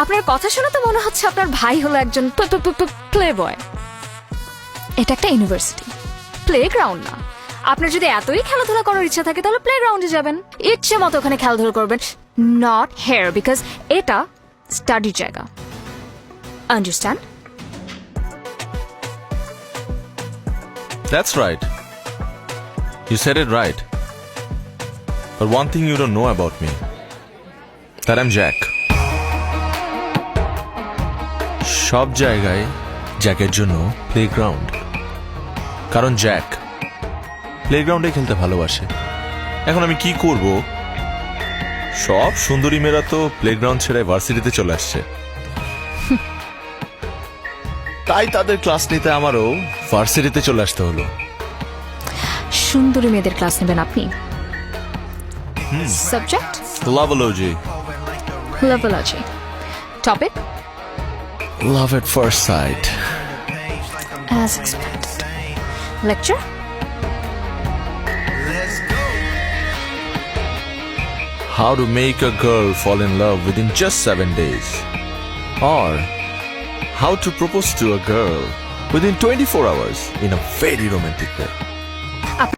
আপনার কথা শুনে তো মনে হচ্ছে আপনার ভাই হলো একজন প্লে বয়। এটা একটা ইউনিভার্সিটি, প্লেগ্রাউন্ড না। আপনার যদি এতই খেলাধুলা করার ইচ্ছা থাকে তাহলে প্লেগ্রাউন্ডে যাবেন, ইচ্ছে মতো ওখানে খেলাধুলা করবেন, নট হেয়ার, বিকজ এটা স্টাডির জায়গা। Understand? That's right. You said it right. But one thing you don't know about me, that I'm Jack. সব জায়গায় জ্যাকের জন্য প্লেগ্রাউন্ড, কারণ জ্যাক প্লেগ্রাউন্ডে খেলতে ভালোবাসে। এখন আমি কি করব? সব সুন্দরী মেয়েরা তো প্লেগ্রাউন্ড ছেড়ে ভার্সিটিতে চলে আসছে, তাই তাদের ক্লাস নিতে আমারও ভার্সিটিতে চলে আসতে হলো। সুন্দরী মেয়েদের ক্লাস নেবেন আপনি? Subject loveology. Loveology. Topic love at first sight. as expected. Lecture How to make a girl fall in love within just 7 days, or how to propose to a girl within 24 hours in a very romantic way.